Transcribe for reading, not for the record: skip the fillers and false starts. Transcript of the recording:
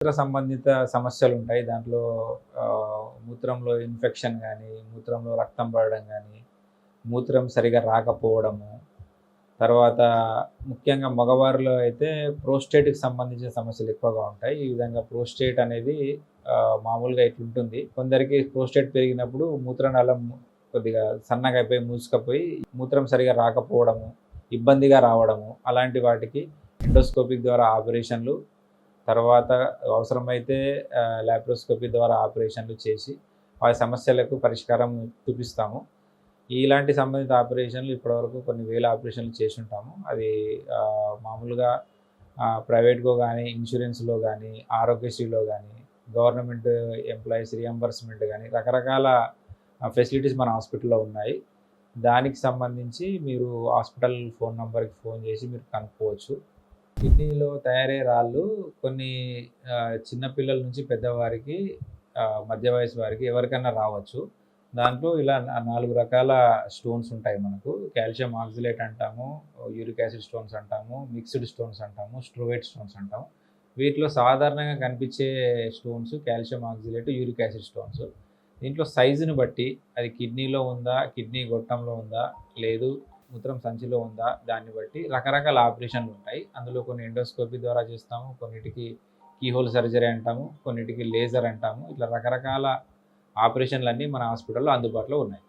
మూత్ర సంబంధిత సమస్యలుంటాయి. దాంట్లో మూత్రంలో ఇన్ఫెక్షన్ గానీ, మూత్రంలో రక్తం పడడం గానీ, మూత్రం సరిగ్గా రాకపోవడము, తర్వాత ముఖ్యంగా మగవారిలో అయితే ప్రోస్టేట్‌కి సంబంధించిన సమస్యలు ఎక్కువగా ఉంటాయి. ఈ విధంగా ప్రోస్టేట్ అనేది మామూలుగా ఇట్లుంటుంది. కొందరికి ప్రోస్టేట్ పెరిగినప్పుడు మూత్రనాళం కొద్దిగా సన్నగా అయిపోయి, మూసుకపోయి మూత్రం సరిగ్గా రాకపోవడము, ఇబ్బందిగా రావడము, అలాంటి వాటికి ఎండోస్కోపిక్ ద్వారా ఆపరేషన్‌లు, తర్వాత అవసరమైతే లాప్రోస్కోపీ ద్వారా ఆపరేషన్‌లు చేసి, ఆ సమస్యలకు పరిష్కారం చూపిస్తాము. ఇలాంటి సంబంధిత ఆపరేషన్‌లు ఇప్పటివరకు కొన్ని వేల ఆపరేషన్‌లు చేసుంటాము. అది మామూలుగా ప్రైవేట్‌గా గానీ, ఇన్స్యూరెన్స్‌లో గానీ, ఆరోగ్యశ్రీలో గానీ, గవర్నమెంట్ ఎంప్లాయీస్ రియంబర్స్‌మెంట్ గానీ, రకరకాల ఫెసిలిటీస్ మన హాస్పిటల్‌లో ఉన్నాయి. దానికి సంబంధించి మీరు హాస్పిటల్ ఫోన్ నంబర్‌కి ఫోన్ చేసి మీరు కనుక్కోవచ్చు. కిడ్నీలో తయారయ్యే రాళ్ళు కొన్ని చిన్న పిల్లల నుంచి పెద్దవారికి, మధ్య వయసు వారికి ఎవరికైనా రావచ్చు. దాంట్లో ఇలా 4 రకాల స్టోన్స్ ఉంటాయి మనకు. కాల్షియం ఆక్సిలేట్ అంటాము, యూరిక్ యాసిడ్ స్టోన్స్ అంటాము, మిక్స్డ్ స్టోన్స్ అంటాము, స్ట్రోవేట్ స్టోన్స్ అంటాము. వీటిలో సాధారణంగా కనిపించే stones calcium oxalate, uric acid stones. దీంట్లో సైజుని బట్టి అది కిడ్నీలో ఉందా, కిడ్నీ గొట్టంలో ఉందా, లేదు మూత్రం సంచిలో ఉందా, దాన్ని బట్టి రకరకాల ఆపరేషన్లుంటాయి. అందులో కొన్ని ఎండోస్కోపీ ద్వారా చేస్తాము, కొన్నిటికి కీహోల్ సర్జరీ అంటాము, కొన్నిటికి లేజర్ అంటాము. ఇట్లా రకరకాల ఆపరేషన్‌లన్నీ మన హాస్పిటల్‌లో అందుబాటులో ఉన్నాయి.